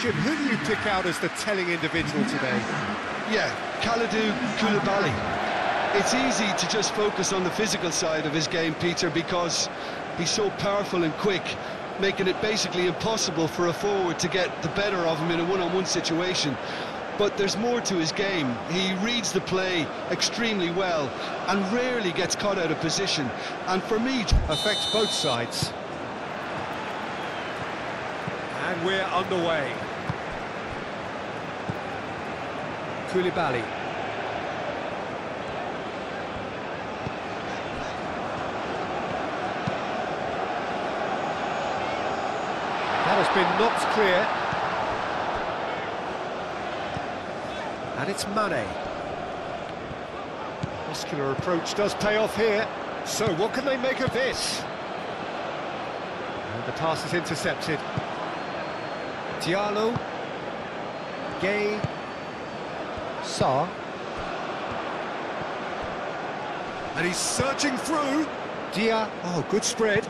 Jim, who do you pick out as the telling individual today? Yeah, Kalidou Koulibaly. It's easy to just focus on the physical side of his game, Peter, because he's so powerful and quick, making it basically impossible for a forward to get the better of him in a one-on-one situation. But there's more to his game. He reads the play extremely well and rarely gets caught out of position. And for me, Affects both sides. And we're underway. Koulibaly. That has been knocked clear. And it's Mane. Muscular approach does pay off here. So what can they make of this? And the pass is intercepted. Diallo. Gay. Sarr. And he's searching through. Dia. Oh, good spread.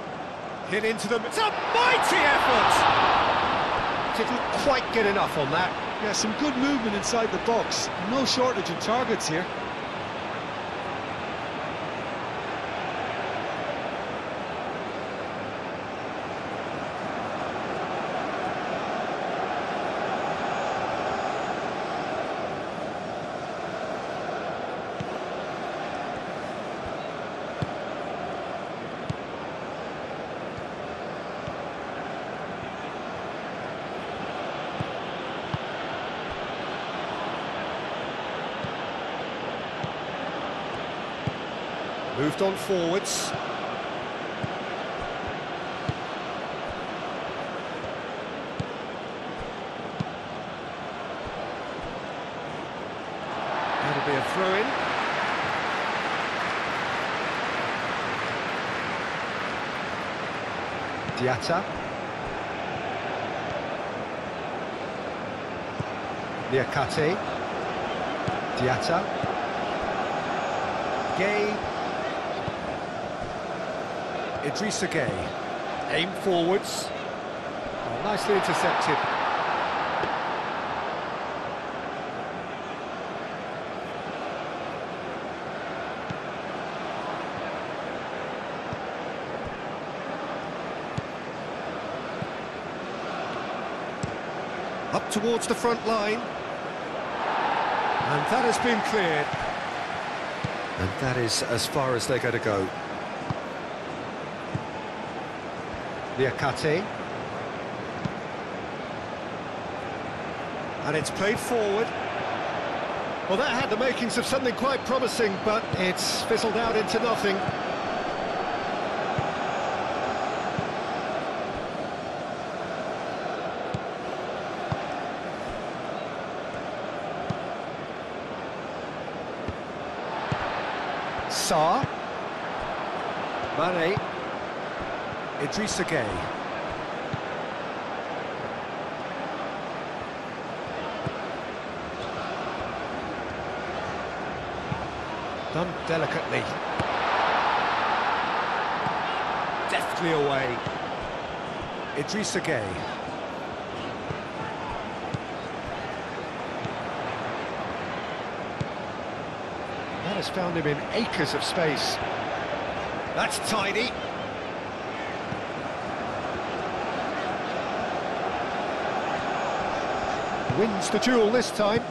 Hit into them. It's a mighty effort! Didn't quite get enough on that. yeah, some good movement inside the box. No shortage of targets here. Moved on forwards. That'll be a throw-in. Diatta. Niakate. Diatta. Gay. Idrissa Gay. Aim forwards. Oh, nicely intercepted. Up towards the front line. And that has been cleared. And that is as far as they're going to go. Niakate. And it's played forward. Well, that had the makings of something quite promising, but it's fizzled out into nothing. Sarr. Mane. Idrissa Gay. Done delicately. Deftly away. Idrissa Gay. That has found him in acres of space. That's tidy. Wins the duel this time.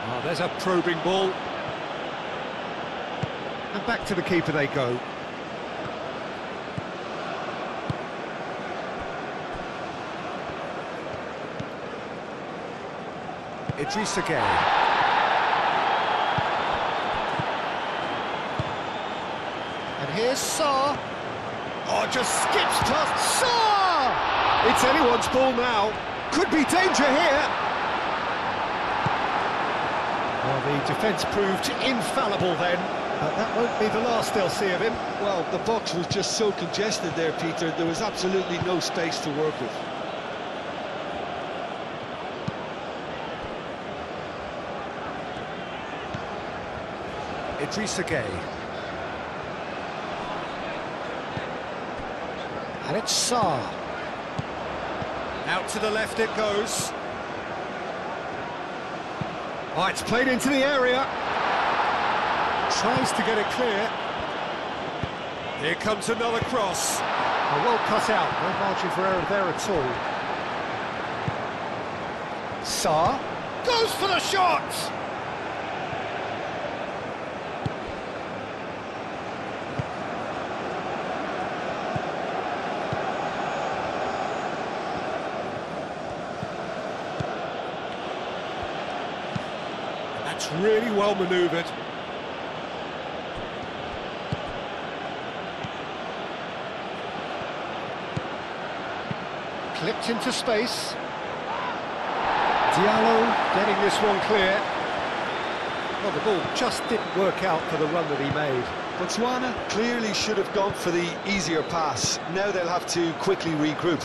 Oh, there's a probing ball. And back to the keeper they go. Idrissa Gay. And here's Sarr. Oh, just skips past Sarr! It's anyone's ball now. Could be danger here. Well, the defence proved infallible then, but that won't be the last they'll see of him. Well, the box was just so congested there, Peter. There was absolutely no space to work with. Idrissa Gueye. And it's Sarr. Out to the left it goes. Oh, it's played into the area. Tries to get it clear. Here comes another cross. Oh, well cut out, no margin for error there at all. Sarr goes for the shot! That's really well manoeuvred. Clipped into space. Diallo getting this one clear. Well, the ball just didn't work out for the run that he made. Botswana clearly should have gone for the easier pass. Now they'll have to quickly regroup.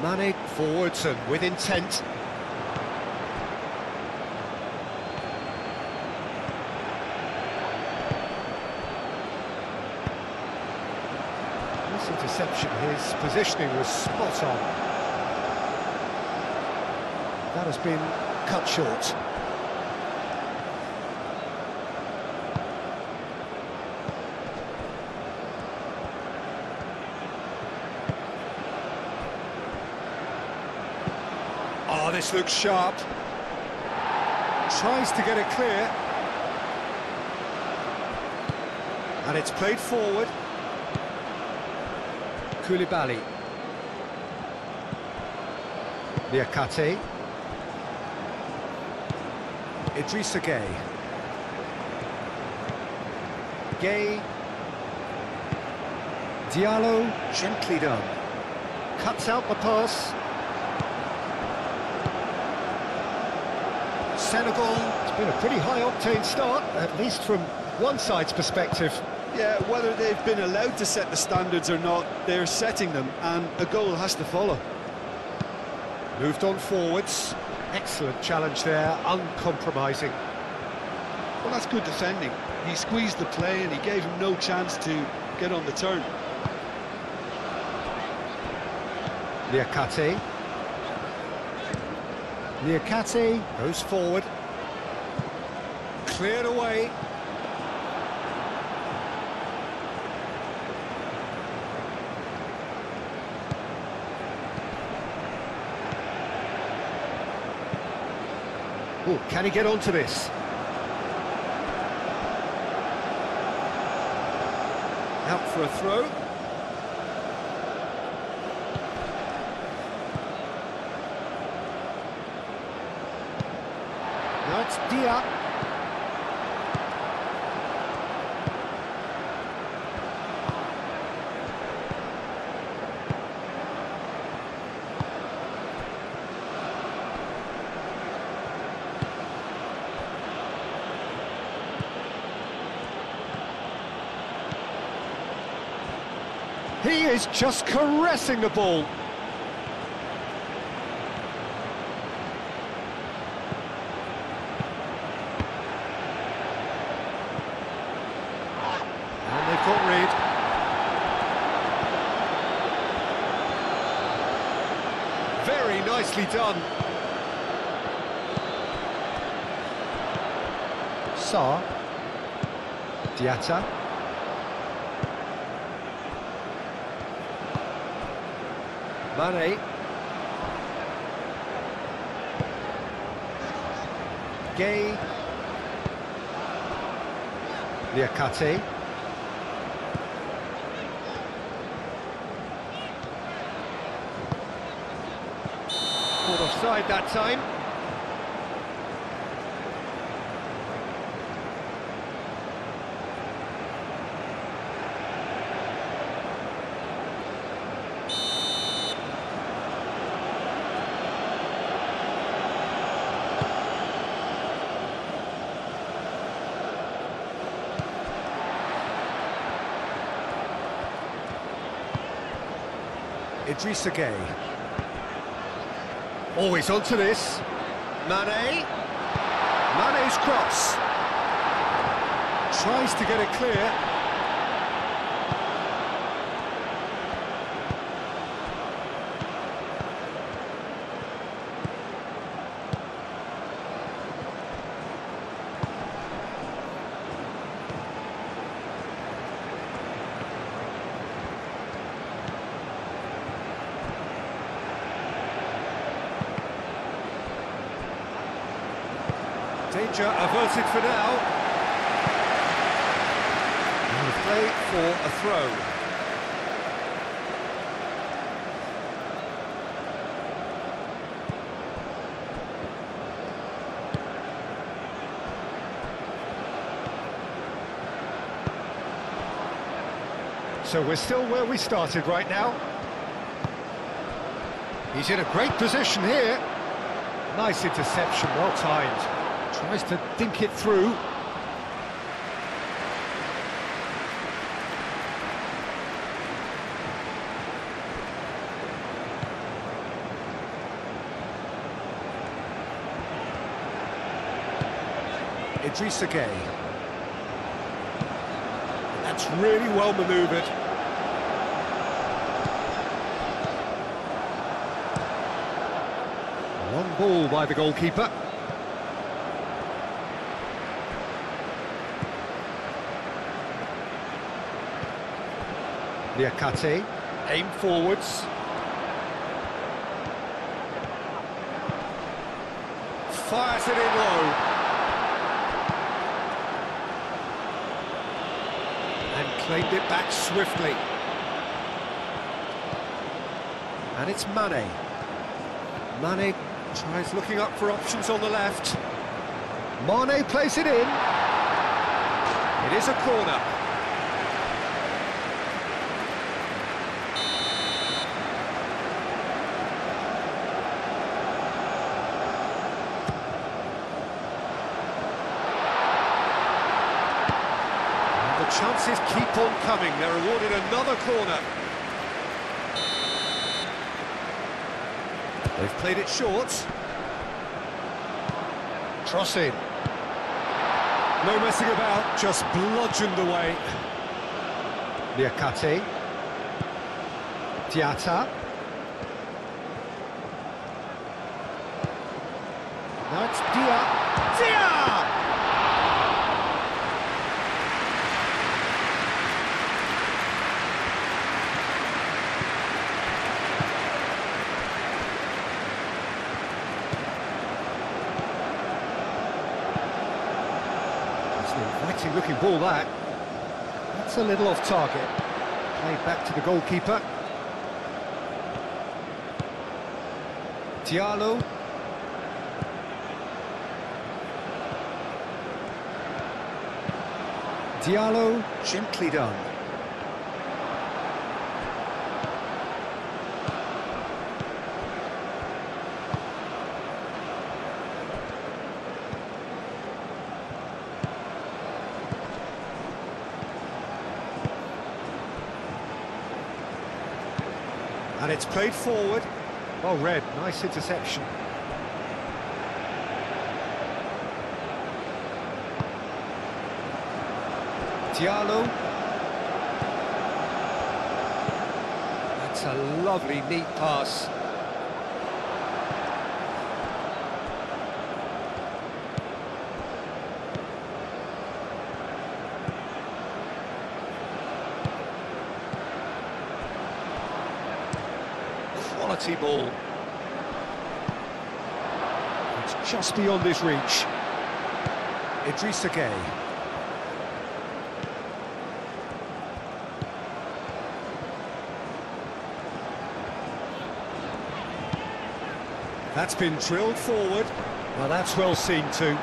Mane forwards and with intent. This interception, his positioning was spot on. That has been cut short. Oh, this looks sharp. Tries to get it clear. And it's played forward. Koulibaly. Niakate. Idrissa Gueye. Gueye. Diallo, gently done. Cuts out the pass. Senegal, it's been a pretty high-octane start, at least from one side's perspective. Yeah, whether they've been allowed to set the standards or not, they're setting them, and a goal has to follow. Moved on forwards. Excellent challenge there, uncompromising. Well, that's good defending. He squeezed the play and he gave him no chance to get on the turn. Niakate. Niakate goes forward. Cleared away. Oh, can he get onto this? Out for a throw. Now it's Dia. He is just caressing the ball. And they've got rid. Very nicely done. Sarr. Diatta. Mane. Gueye. Niakate. Caught offside that time. Idrissa Gueye. Always onto this. Mane. Mane's cross. Tries to get it clear. Danger averted for now. And the play for a throw. So we're still where we started right now. He's in a great position here. Nice interception, well timed. Tries to dink it through. Idrissa Gueye. That's really well manoeuvred. Long ball by the goalkeeper. Niakate, aim forwards. Fires it in low. And claimed it back swiftly. And it's Mane. Mane tries looking up for options on the left. Mane plays it in. It is a corner. Chances keep on coming. They're awarded another corner. They've played it short. Cross in. No messing about, just bludgeoned away. Niakate. Diatta. Now it's Dia. Inviting looking ball that. That's a little off target. Played back to the goalkeeper. Diallo. Diallo, gently done. And it's played forward. Well read, nice interception. Diallo. That's a lovely, neat pass. Quality ball. It's just beyond his reach. Idrissa Gueye. That's been drilled forward. Well, that's well seen too.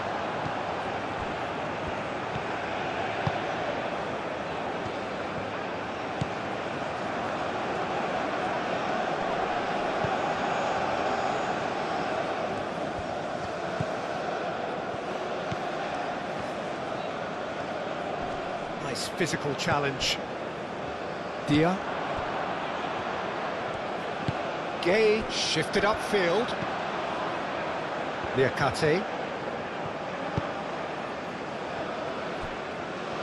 Nice physical challenge. Dia. Gueye shifted upfield. Niakate.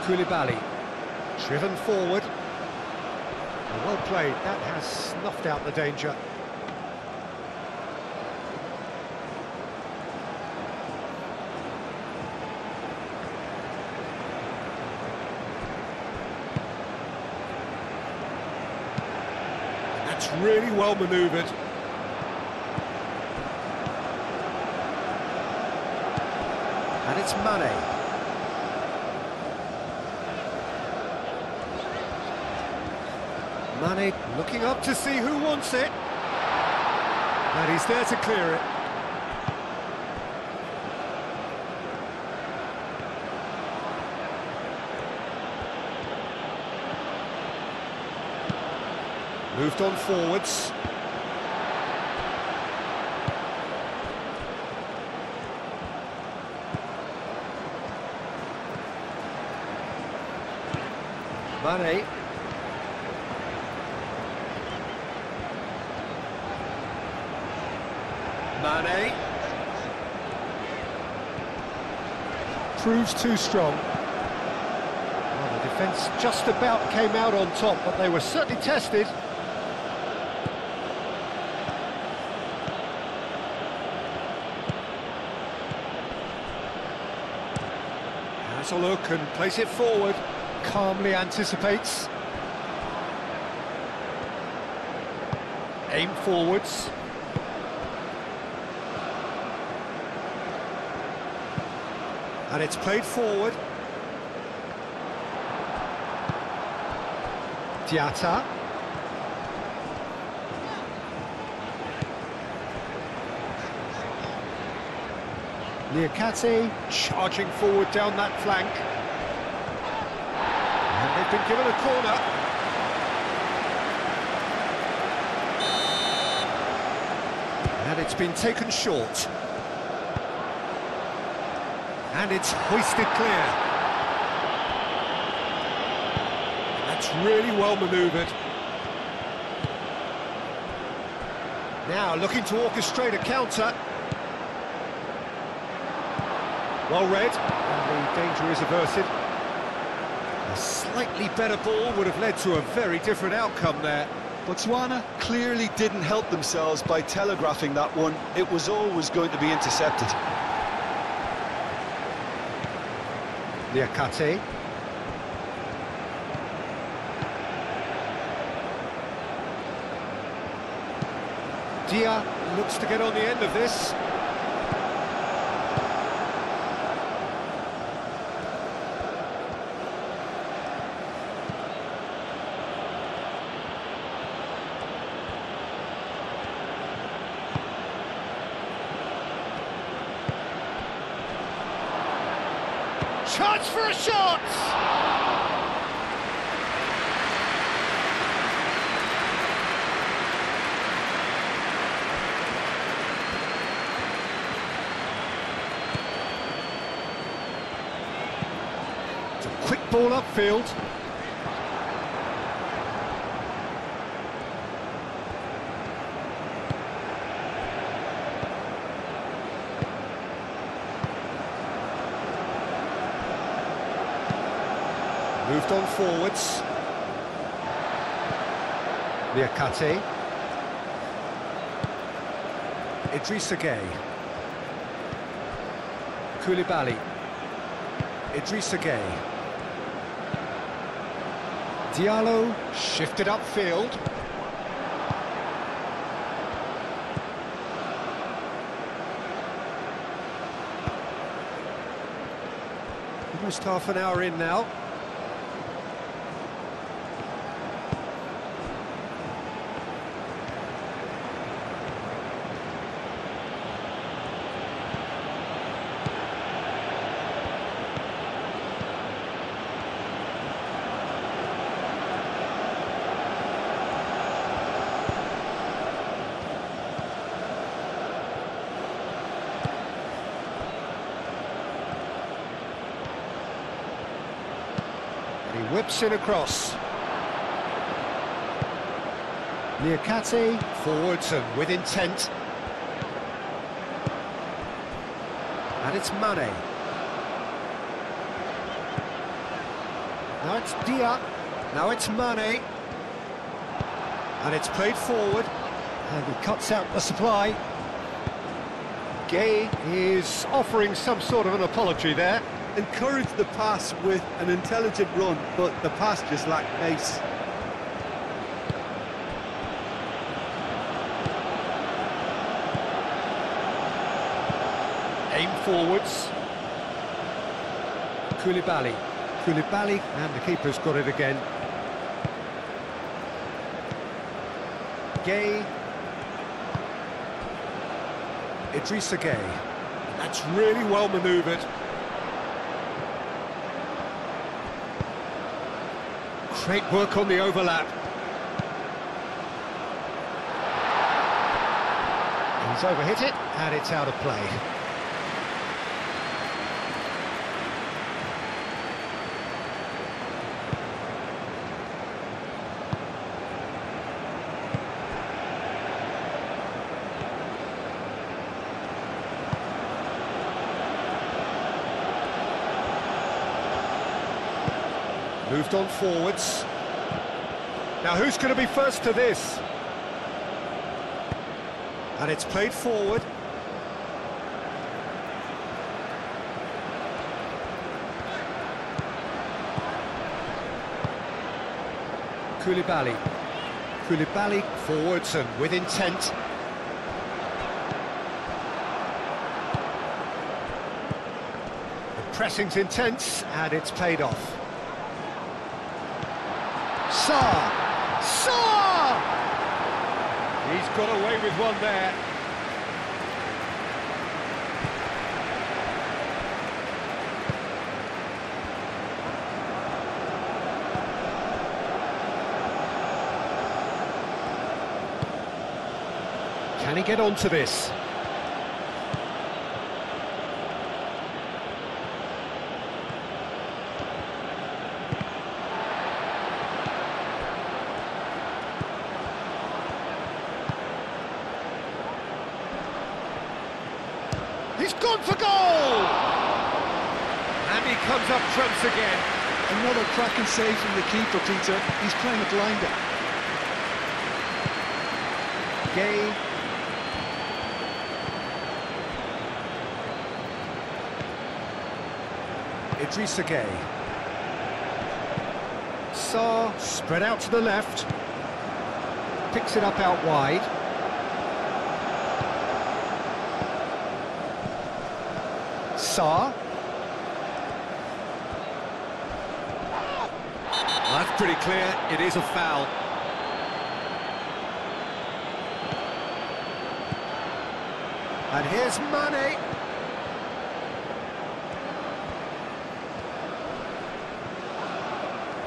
Koulibaly, driven forward. Well played, that has snuffed out the danger. That's really well manoeuvred. And it's Mane. Mane looking up to see who wants it. And he's there to clear it. Moved on forwards. Mane. Mane. Proves too strong. Well, the defence just about came out on top, but they were certainly tested. Has a look and plays it forward. Calmly anticipates. Aim forwards. And it's played forward. Diatta. Niakate charging forward down that flank. And they've been given a corner. And it's been taken short. And it's hoisted clear. That's really well manoeuvred. Now looking to orchestrate a counter. Well read, and the danger is averted. A slightly better ball would have led to a very different outcome there. Botswana clearly didn't help themselves by telegraphing that one. It was always going to be intercepted. Niakate. Dia looks to get on the end of this. Chance for a shot! It's a quick ball upfield. Moved on forwards. Niakate. Idrissa Gueye. Koulibaly. Idrissa Gueye. Diallo shifted upfield. Almost half an hour in now. He whips it across. Niakate forwards and with intent. And it's Mane. Now it's Dia. Now it's Mane. And it's played forward. And he cuts out the supply. Gay is offering some sort of an apology there. Encouraged the pass with an intelligent run, but the pass just lacked pace. Aim forwards. Koulibaly. Koulibaly, and the keeper's got it again. Gay. Idrissa Gay. That's really well manoeuvred. Great work on the overlap. He's overhit it, and it's out of play. Moved on forwards. Now who's going to be first to this? And it's played forward. Koulibaly. Koulibaly forwards and with intent. The pressing's intense and it's paid off. Saar! He's got away with one there. Can he get onto this? He's gone for goal! And he comes up trumps again. Another cracking save from the keeper, Peter. He's playing it blinder. Gay. Idrissa Gay. Saar spread out to the left. Picks it up out wide. Saar. Well, that's pretty clear, it is a foul. And here's Mane.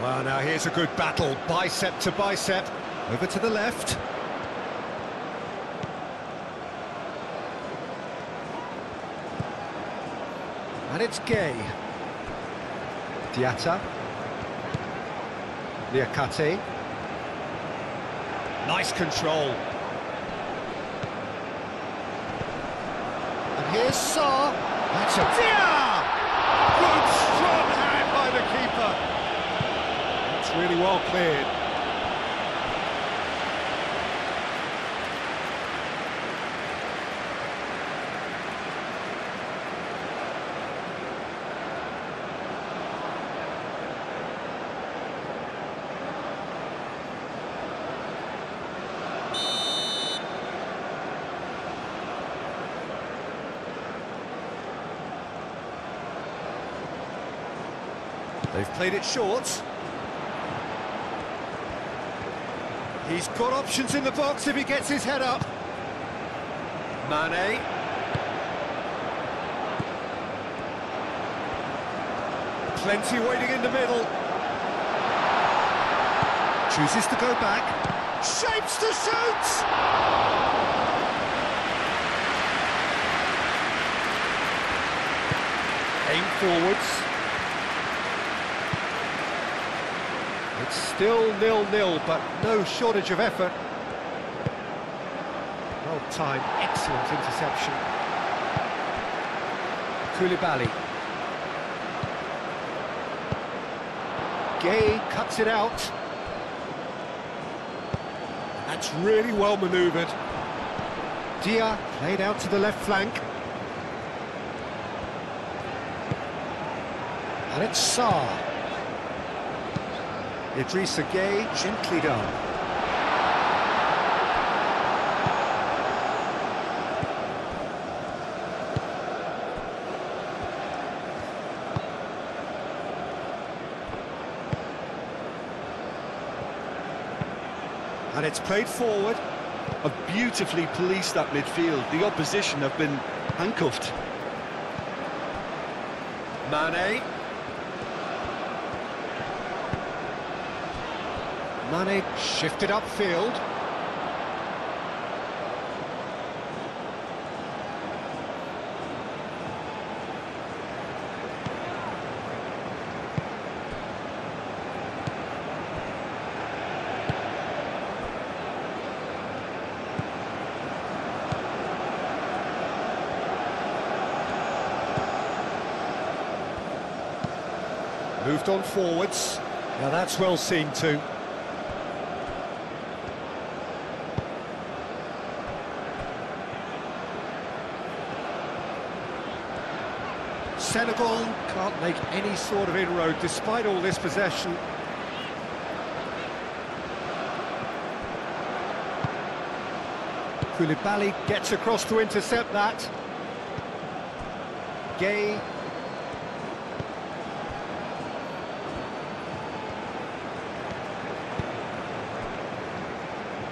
Well, now here's a good battle, bicep to bicep. Over to the left. And it's Gay. Diatta. Liakate. Nice control. And here's Saar. That's a Dia! Good strong hand by the keeper. That's really well cleared. They've played it short. He's got options in the box if he gets his head up. Mane. Plenty waiting in the middle. Chooses to go back. Shapes to shoot! Aim forwards. It's still 0-0, but no shortage of effort. Well timed, excellent interception. Koulibaly. Gay cuts it out. That's really well manoeuvred. Dia played out to the left flank. And it's Sarr. Idrissa Gay, gently done. And it's played forward. Have beautifully policed that midfield. The opposition have been handcuffed. Mane. Mane shifted upfield. Moved on forwards. Now that's well seen too. Senegal can't make any sort of inroad despite all this possession. Koulibaly gets across to intercept that. Gay.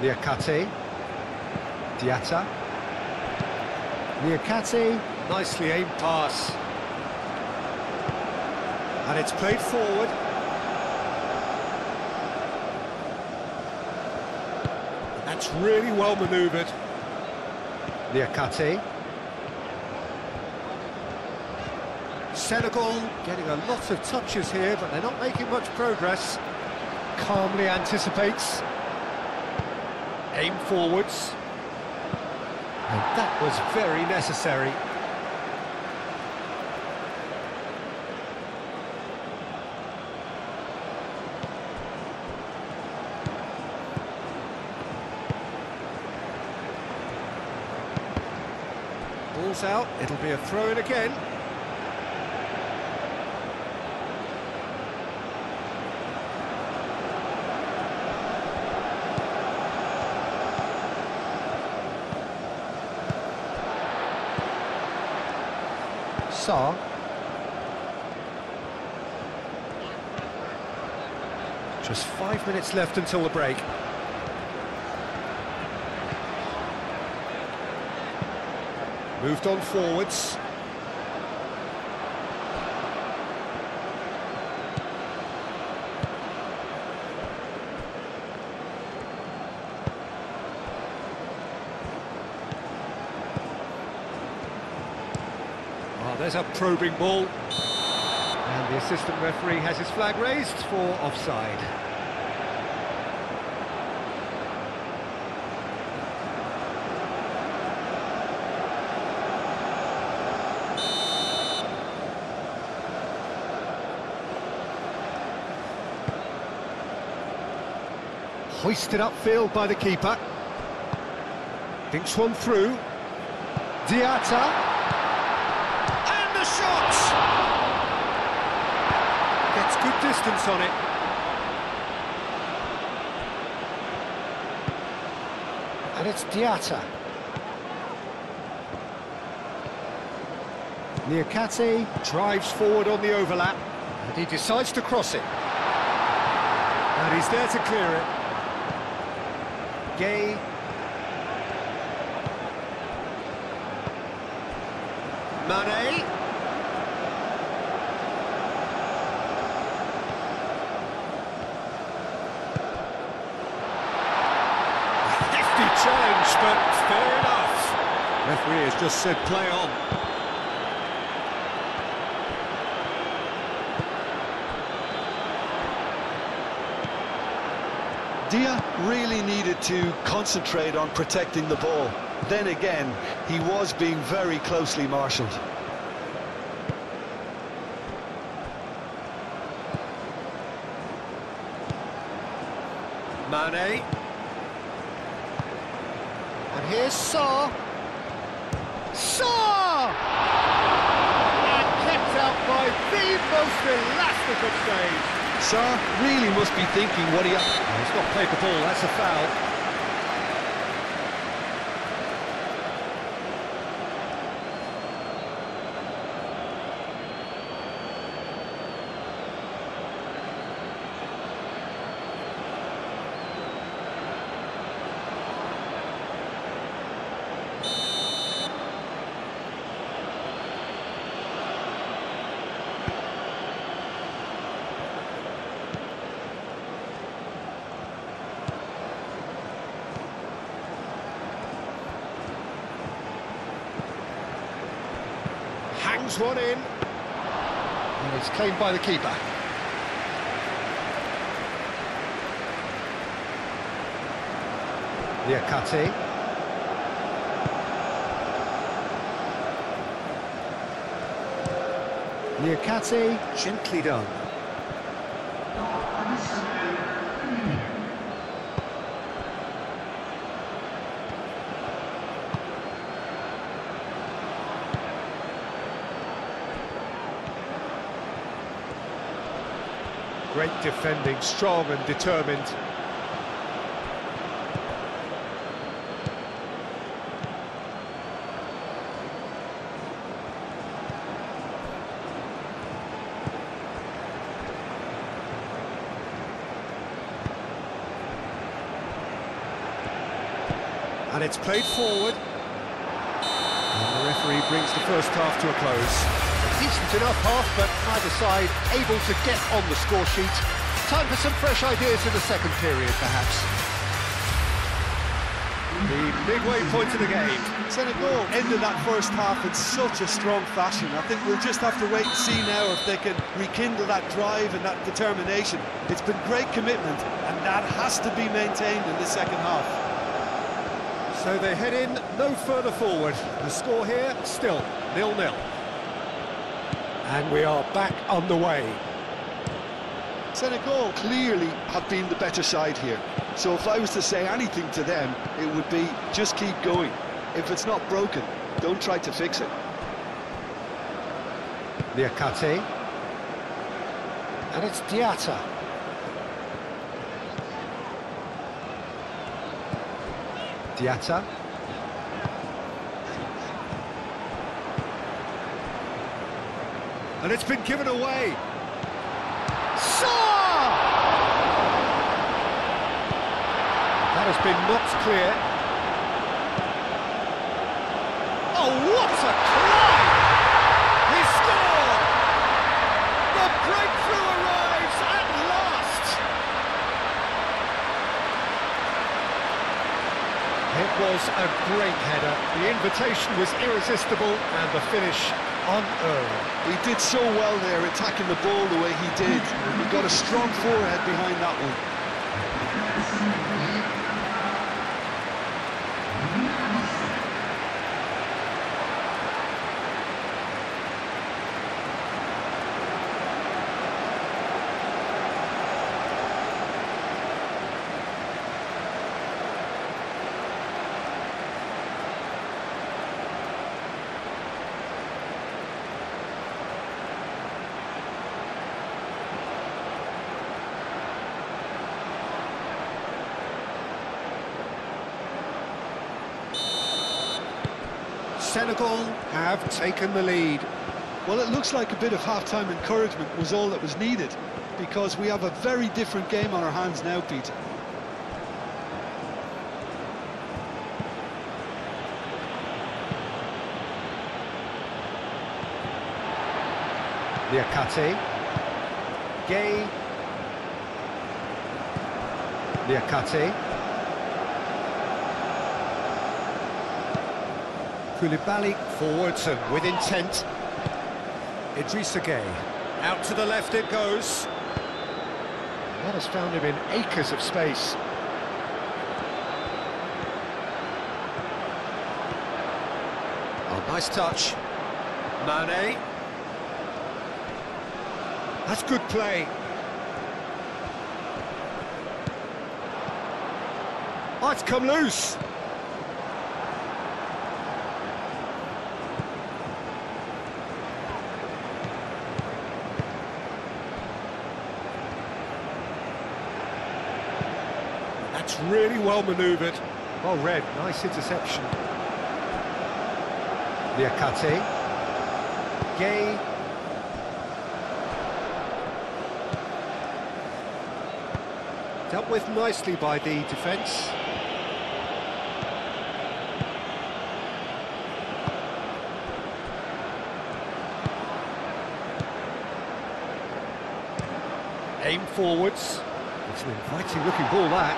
Niakate. Diatta. Niakate. Nicely aimed pass. And it's played forward. That's really well manoeuvred. Niakate. Senegal getting a lot of touches here, but they're not making much progress. Calmly anticipates. Aim forwards. And that was very necessary. Ball's out, it'll be a throw-in again. Sarr. Just 5 minutes left until the break. Moved on forwards. Oh, there's a probing ball. And the assistant referee has his flag raised for offside. Hoisted upfield by the keeper. Thinks one through. Diatta. And the shot! Gets good distance on it. And it's Diatta. Niakate drives forward on the overlap. And he decides to cross it. And he's there to clear it. Gay. Mane. Hefty challenge, but fair enough. Referee has just said play on. Dia really needed to concentrate on protecting the ball. Then again, he was being very closely marshalled. Mane. And here's Saar. Saar! And kept out by the most elastic of saves. Saar really must be thinking what he... He's not played the ball, that's a foul. Hangs one in, and it's claimed by the keeper. Liakate. Liakate, gently done. Great defending, strong and determined. And it's played forward. And the referee brings the first half to a close. Decent enough half, but neither side able to get on the score sheet. Time for some fresh ideas in the second period, perhaps. The midway point of the game. Senegal ended that first half in such a strong fashion. I think we'll just have to wait and see now if they can rekindle that drive and that determination. It's been great commitment, and that has to be maintained in the second half. So they head in no further forward. The score here, still 0-0. And we are back underway. Senegal clearly have been the better side here. So if I was to say anything to them, it would be just keep going. If it's not broken, don't try to fix it. Liakate. And it's Diatta. Diatta. And it's been given away. Saar! That has been knocked clear. Oh, what a climb! He scored! The breakthrough arrives at last! It was a great header. The invitation was irresistible and the finish unearned. He did so well there, attacking the ball the way he did. He got a strong forehead behind that one. Senegal have taken the lead. Well, it looks like a bit of half-time encouragement was all that was needed, because we have a very different game on our hands now, Peter. Liakate. Gay. Liakate. Koulibaly forwards and with intent. Idrissa Gueye. Out to the left it goes. That has found him in acres of space. Oh, nice touch. Mane. That's good play. Oh, it's come loose. That's really well manoeuvred. Well read, nice interception. Liakate. Gay. Dealt with nicely by the defence. Aim forwards. It's an inviting looking ball, that.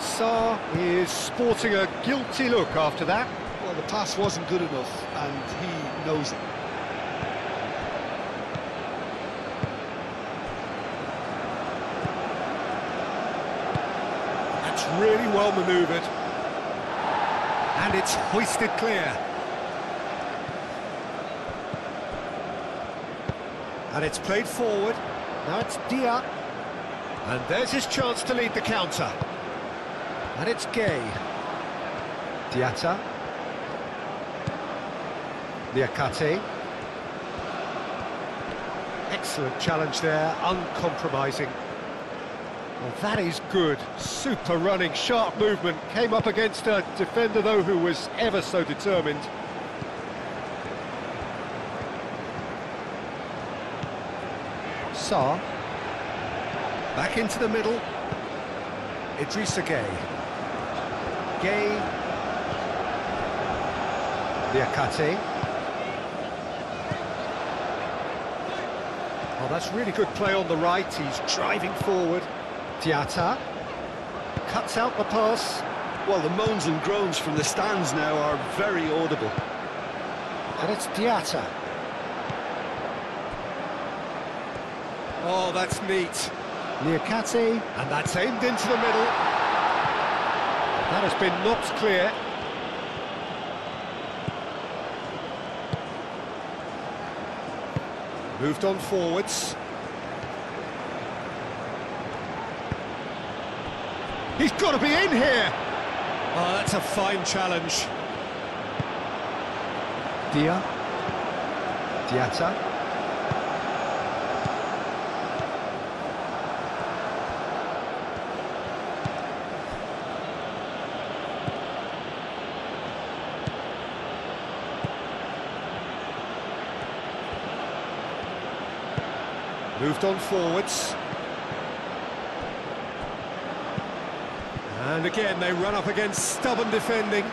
Sarr is sporting a guilty look after that. Well, the pass wasn't good enough, and he knows it. That's really well manoeuvred. And it's hoisted clear. And it's played forward. Now it's Dia. And there's his chance to lead the counter. And it's Gay. Diatta. Liakate. Excellent challenge there, uncompromising. Well, that is good. Super running, sharp movement. Came up against a defender, though, who was ever so determined. Sarr. Back into the middle. Idrissa Gay. Gay. Liakate. Oh, that's really good play on the right. He's driving forward. Diatta. Cuts out the pass. Well, the moans and groans from the stands now are very audible. And it's Diatta. Oh, that's neat. Liakate. And that's aimed into the middle. That has been knocked clear. Moved on forwards. He's got to be in here! Oh, that's a fine challenge. Dia. Diatta. Moved on forwards. And again, they run up against stubborn defending.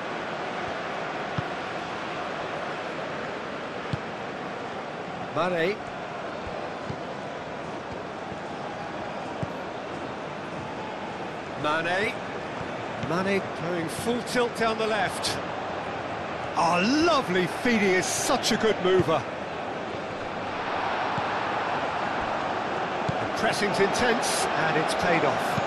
Mane. Mane going full tilt down the left. Oh, lovely feet, he is such a good mover. The pressing's intense, and it's paid off.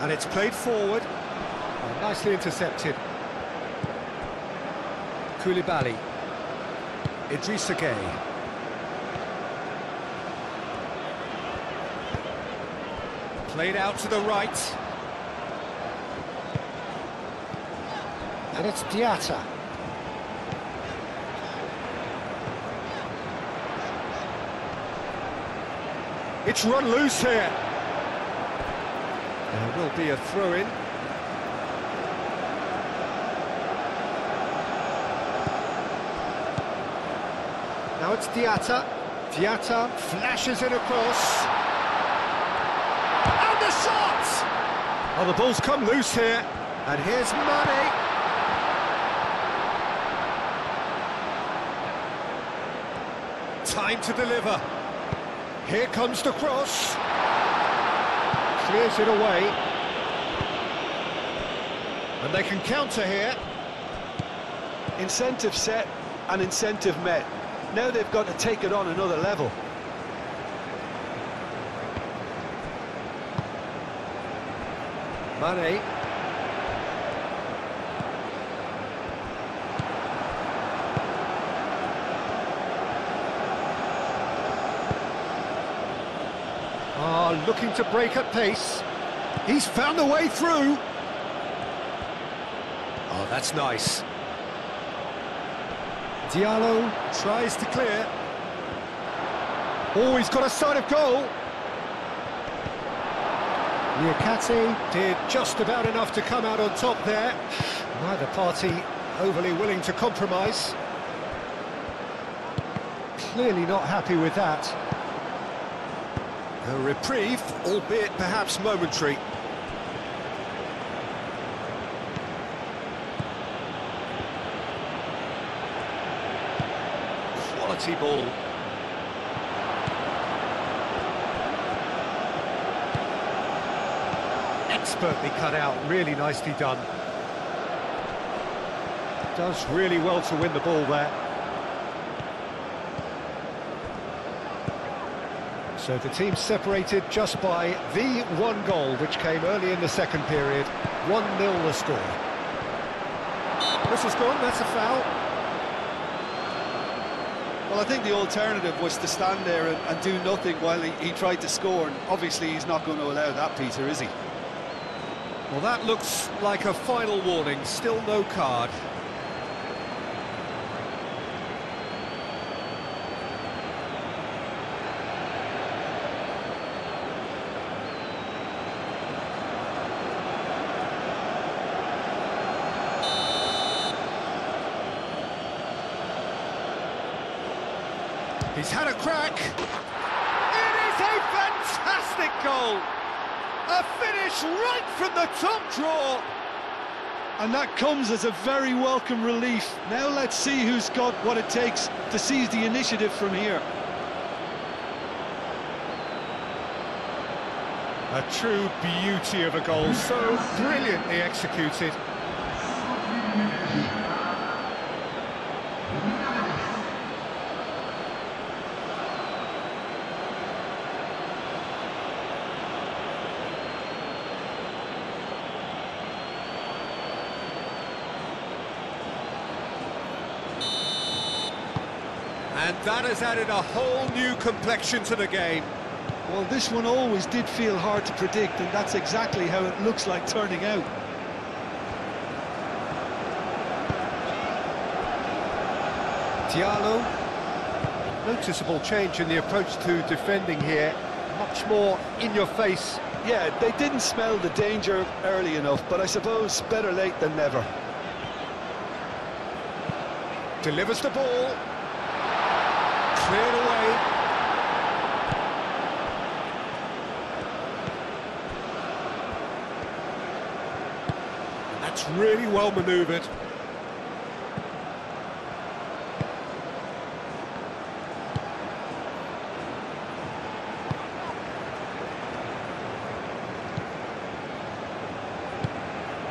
And it's played forward. Oh, nicely intercepted. Koulibaly. Idrissa Gay. Played out to the right. And it's Diatta. It's run loose here. There will be a throw-in. Now it's Diatta. Diatta flashes it across. And the shot! Oh, the ball's come loose here. And here's Mane. Time to deliver. Here comes the cross. Clears it away. And they can counter here. Incentive set, and incentive met. Now they've got to take it on another level. Mane. Looking to break at pace. He's found a way through. Oh, that's nice. Diallo tries to clear. Oh, he's got a sight of goal. Liakate did just about enough to come out on top there. Neither party overly willing to compromise. Clearly not happy with that. A reprieve, albeit perhaps momentary. Quality ball. Expertly cut out, really nicely done. Does really well to win the ball there. So the team separated just by the one goal, which came early in the second period. 1-0 the score. This is gone, that's a foul. Well, I think the alternative was to stand there and do nothing while he tried to score, and obviously he's not going to allow that, Peter, is he? Well, that looks like a final warning, still no card. He's had a crack. It is a fantastic goal. A finish right from the top draw. And that comes as a very welcome relief. Now let's see who's got what it takes to seize the initiative from here. A true beauty of a goal, so brilliantly executed. And that has added a whole new complexion to the game. Well, this one always did feel hard to predict, and that's exactly how it looks like turning out. Diallo. Noticeable change in the approach to defending here. Much more in your face. Yeah, they didn't smell the danger early enough, but I suppose better late than never. Delivers the ball. Cleared away. That's really well manoeuvred.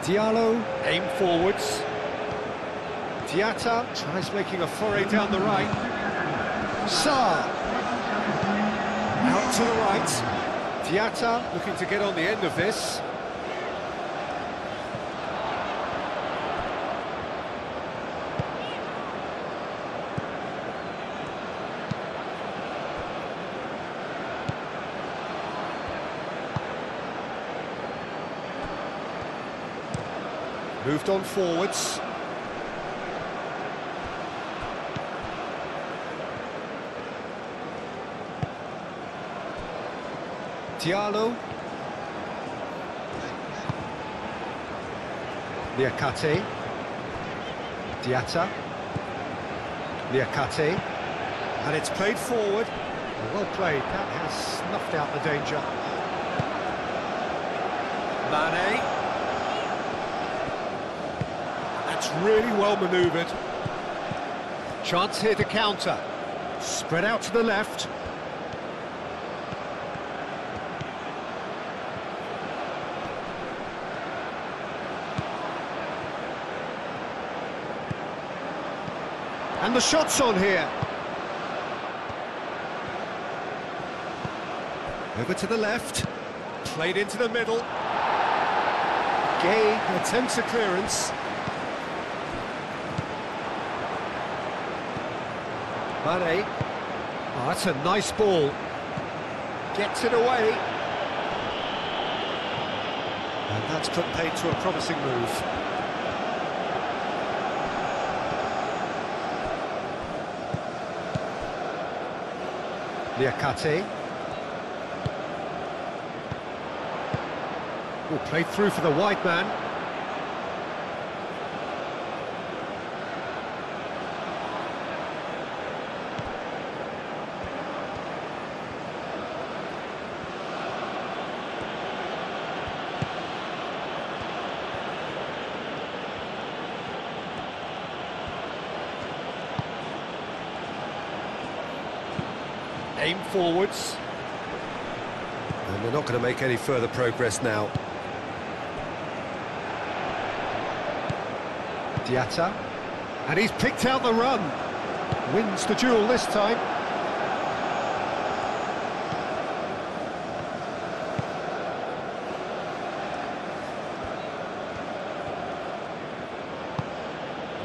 Diallo, aim forwards. Diatta tries making a foray down the right. Sarr, out to the right. Diatta looking to get on the end of this. Moved on forwards. Diallo. Liakate. Diatta. Liakate. And it's played forward. Well played, that has snuffed out the danger. Mane. That's really well manoeuvred. Chance here to counter. Spread out to the left. And the shot's on here. Over to the left. Played into the middle. Gay attempts a clearance. Mane. Oh, that's a nice ball. Gets it away. And that's put paid to a promising move. Liakate. Oh, played through for the wide man. Aim forwards. And they're not going to make any further progress now. Diatta. And he's picked out the run. Wins the duel this time.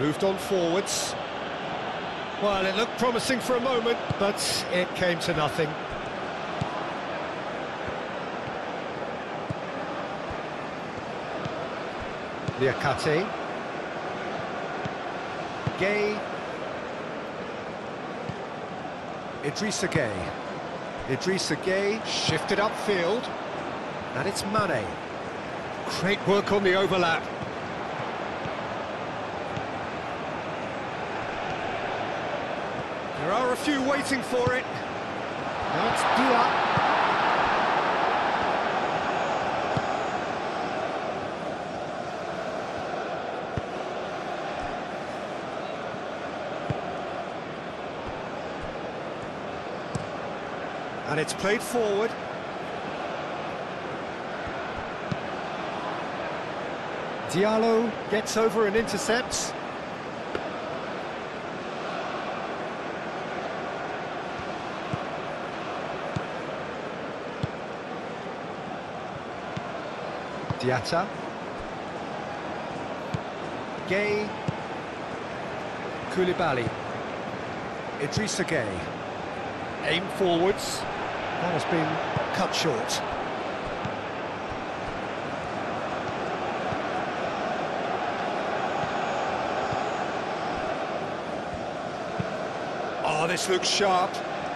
Moved on forwards. Well, it looked promising for a moment, but it came to nothing. Liakate. Gay. Idrissa Gueye. Idrissa Gueye shifted upfield. And it's Mane. Great work on the overlap. There are a few waiting for it. Now it's Dia. And it's played forward. Diallo gets over and intercepts. Diatta. Gueye. Koulibaly. Idrissa Gueye. Aim forwards. That has been cut short. Oh, this looks sharp.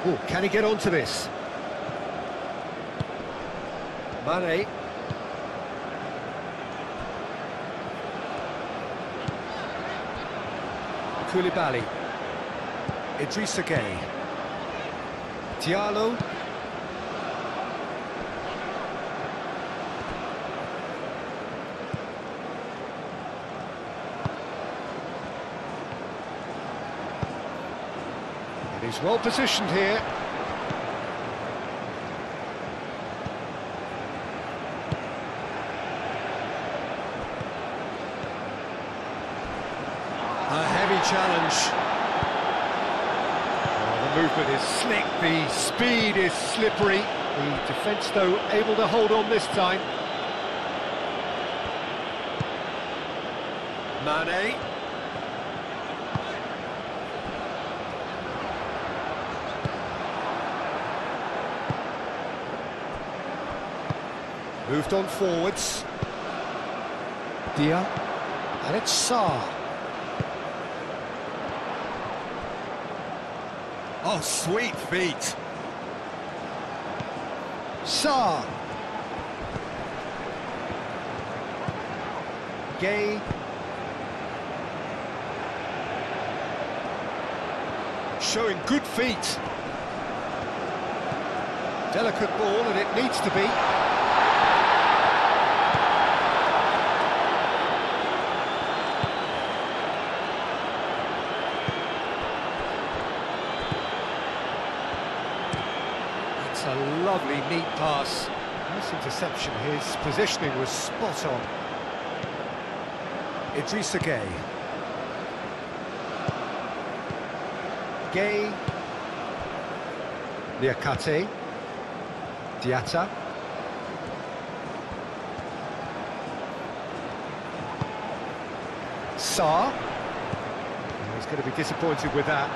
Oh, can he get onto this? Mane. Koulibaly. Idrissa Gueye. Diallo. And he's well positioned here. A heavy challenge. The movement is slick, the speed is slippery. The defence, though, able to hold on this time. Mane. Moved on forwards. Dia. And it's Sarr. Oh, sweet feet. Sarr. Gueye. Showing good feet. Delicate ball, and it needs to be. It's a lovely, neat pass. Nice interception. His positioning was spot on. Idrissa Gueye. Gay. Liakate. Diatta. Sarr. He's going to be disappointed with that.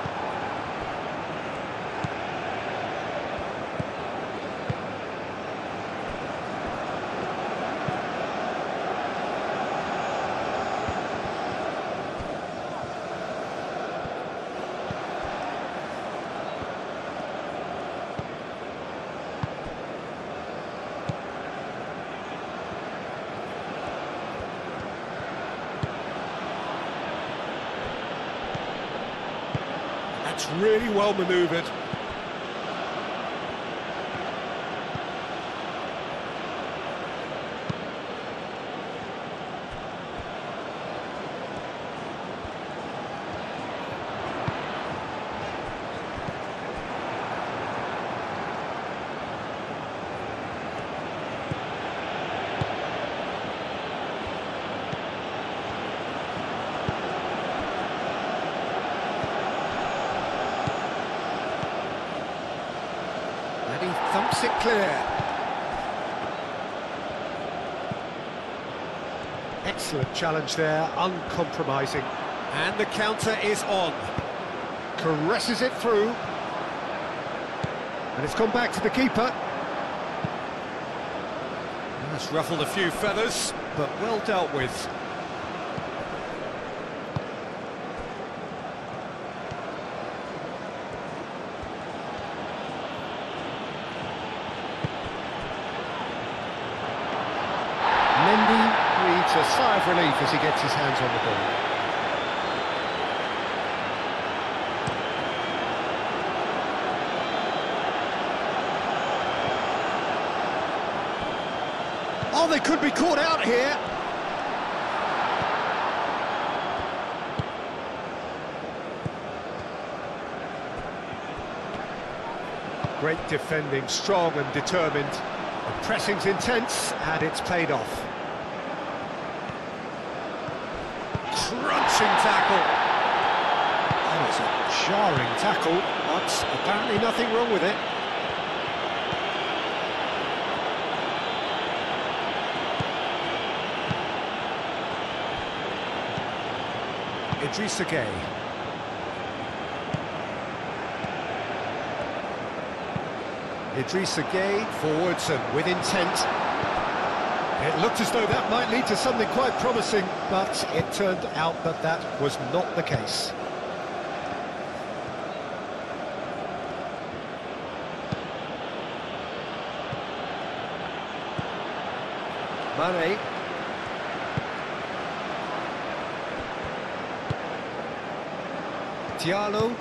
That's really well manoeuvred. And he thumps it clear. Excellent challenge there, uncompromising. And the counter is on. Caresses it through. And it's gone back to the keeper. That's ruffled a few feathers, but well dealt with. Breathes a sigh of relief as he gets his hands on the ball. Oh, they could be caught out here. Great defending, strong and determined. The pressing's intense, and it's paid off. Crunching tackle. Oh, it's a jarring tackle, but apparently nothing wrong with it. Idrissa Gay. Idrissa Gay forwards and with intent. It looked as though that might lead to something quite promising, but it turned out that that was not the case. Mane. Diallo.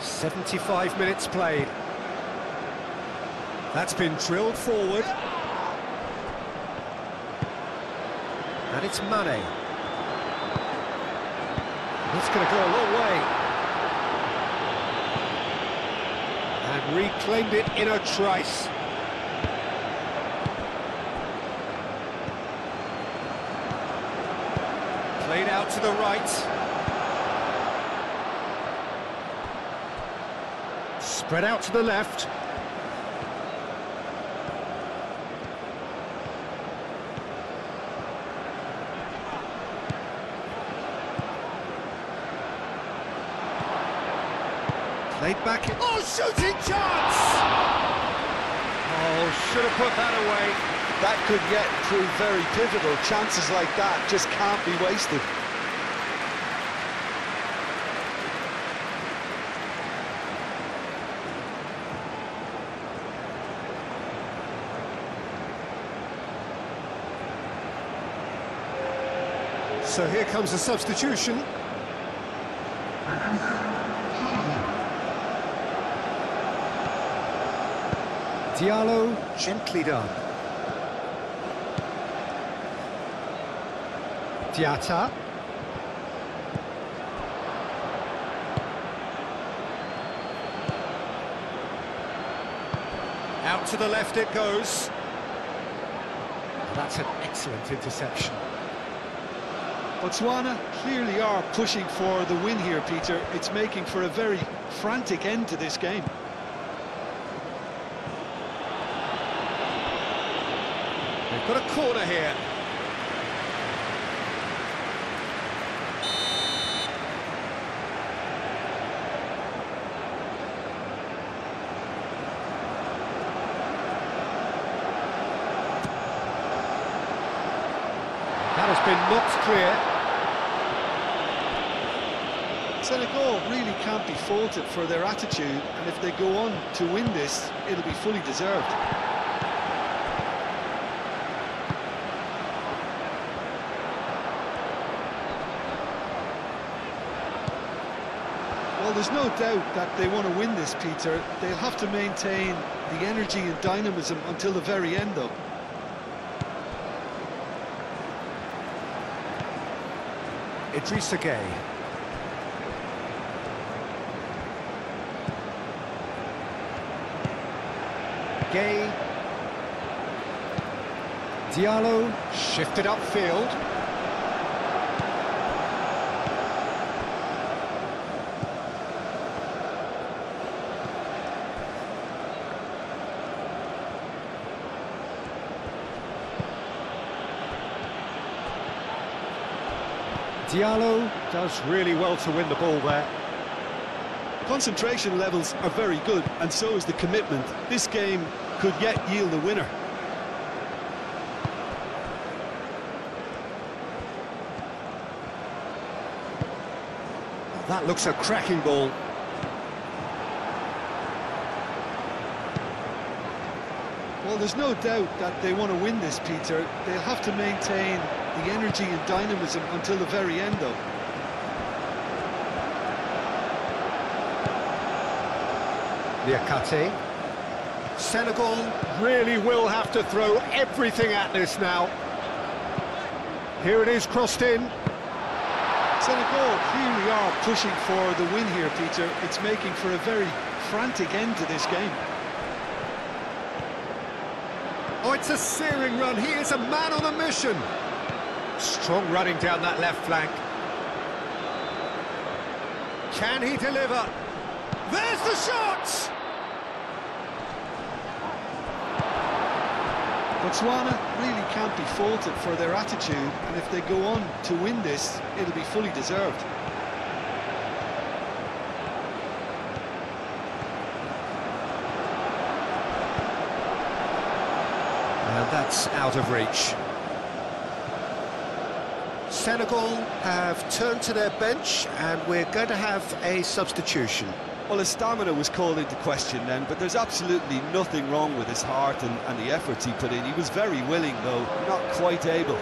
75 minutes played. That's been drilled forward. And it's Mane. It's going to go a long way. And reclaimed it in a trice. Played out to the right. Spread out to the left. Laid back in. Oh, shooting chance! Oh, should have put that away. That could yet prove very pivotal. Chances like that just can't be wasted. So here comes a substitution. Diallo, gently done. Diatta. Out to the left it goes. That's an excellent interception. Botswana clearly are pushing for the win here, Peter. It's making for a very frantic end to this game. They've got a corner here. That has been knocked clear. Senegal really can't be faulted for their attitude, and if they go on to win this, it'll be fully deserved. Well, there's no doubt that they want to win this, Peter. They'll have to maintain the energy and dynamism until the very end, though. Idrissa Gueye. Gueye. Diallo shifted upfield. Diallo does really well to win the ball there. Concentration levels are very good, and so is the commitment. This game could yet yield a winner. That looks a cracking ball. Well, there's no doubt that they want to win this, Peter. They'll have to maintain the energy and dynamism until the very end, though. Niakate. Senegal really will have to throw everything at this now. Here it is, crossed in. Senegal clearly are pushing for the win here, Peter. It's making for a very frantic end to this game. Oh, it's a searing run. He is a man on a mission. Strong running down that left flank. Can he deliver? There's the shot! Botswana really can't be faulted for their attitude, and if they go on to win this, it'll be fully deserved. And that's out of reach. Senegal have turned to their bench, and we're going to have a substitution. Well, his stamina was called into question then, but there's absolutely nothing wrong with his heart and the efforts he put in. He was very willing, though, not quite able.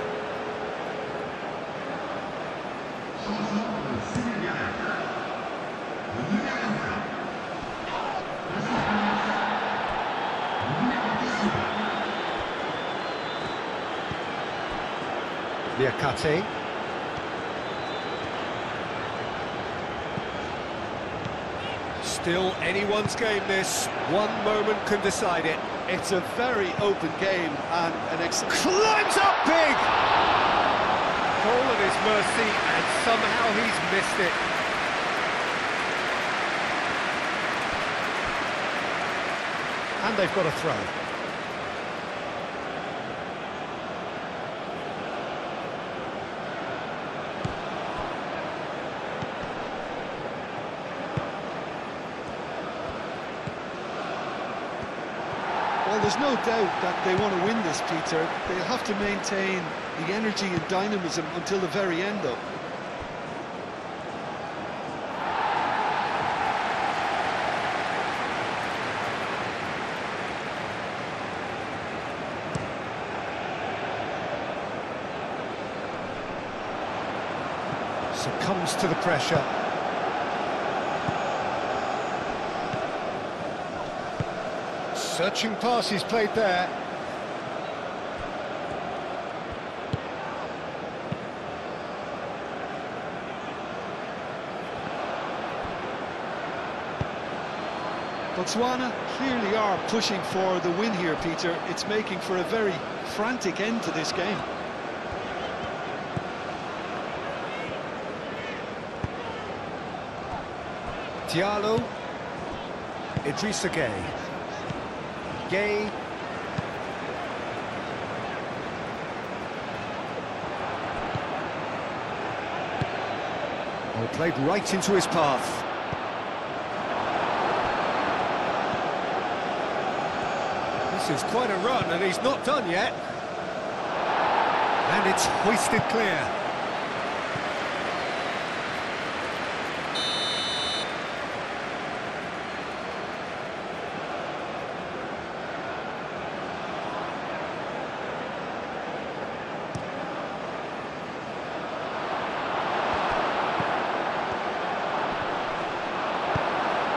Niakate. Still anyone's game, this. One moment can decide it. It's a very open game, and climbs up big! Goal at his mercy, and somehow he's missed it. And they've got a throw. Well, there's no doubt that they want to win this, Peter. They'll have to maintain the energy and dynamism until the very end, though. Succumbs to the pressure. Searching pass he's played there. Botswana clearly are pushing for the win here, Peter. It's making for a very frantic end to this game. Diallo. Idrissa Gueye. Gueye. Oh, played right into his path. This is quite a run, and he's not done yet. And it's hoisted clear.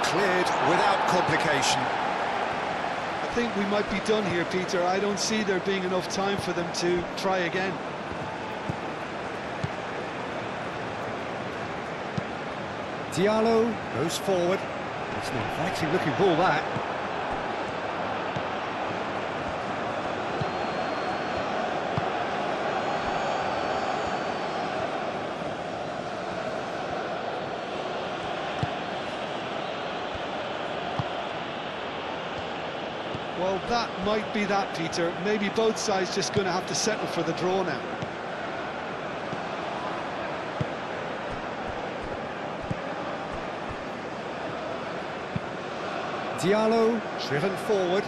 Cleared without complication. I think we might be done here, Peter. I don't see there being enough time for them to try again. Diallo goes forward. It's an inviting looking ball, that. Well, that might be that, Peter. Maybe both sides just going to have to settle for the draw now. Diallo driven forward.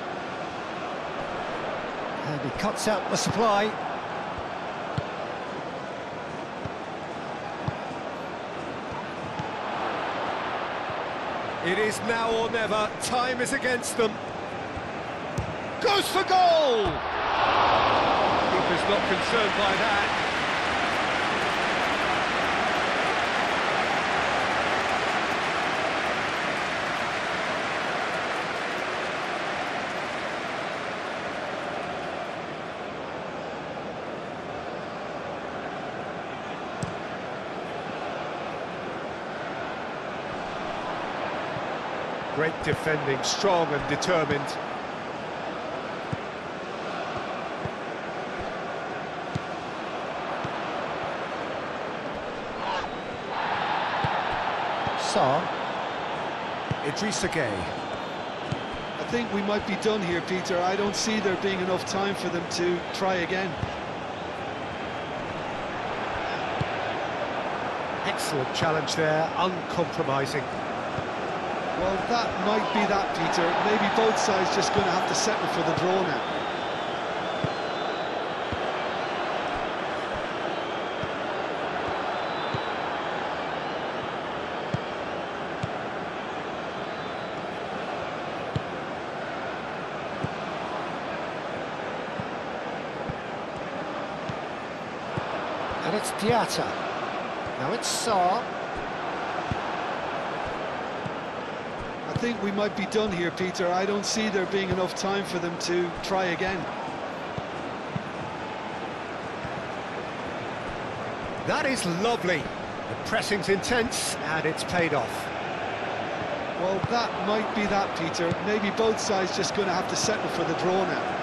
And he cuts out the supply. It is now or never. Time is against them. Goes for goal! Keeper's not concerned by that. Great defending, strong and determined. Idrissa Gueye. I think we might be done here, Peter. I don't see there being enough time for them to try again. Excellent challenge there, uncompromising. Well, that might be that, Peter. Maybe both sides just going to have to settle for the draw now. And it's Diatta. Now it's Sarr. I think we might be done here, Peter. I don't see there being enough time for them to try again. That is lovely. The pressing's intense, and it's paid off. Well, that might be that, Peter. Maybe both sides just going to have to settle for the draw now.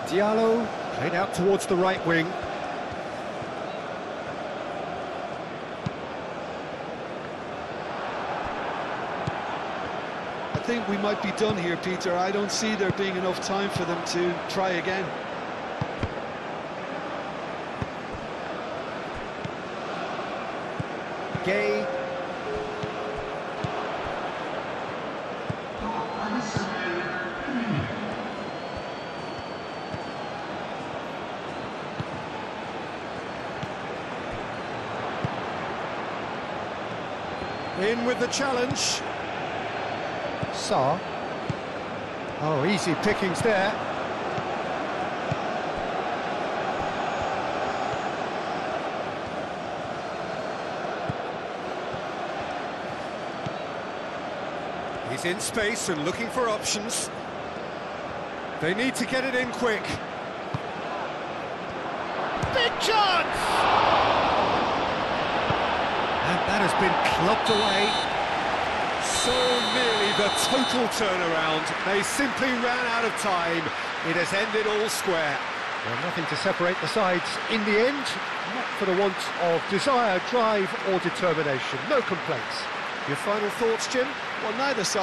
Diallo played out towards the right wing. I think we might be done here, Peter. I don't see there being enough time for them to try again. Gueye. In with the challenge. Sarr. Oh, easy pickings there. He's in space and looking for options. They need to get it in quick. Big chance! And that has been clubbed away. So nearly the total turnaround. They simply ran out of time. It has ended all square. Well, nothing to separate the sides in the end, not for the want of desire, drive or determination. No complaints. Your final thoughts, Jim? Well, neither side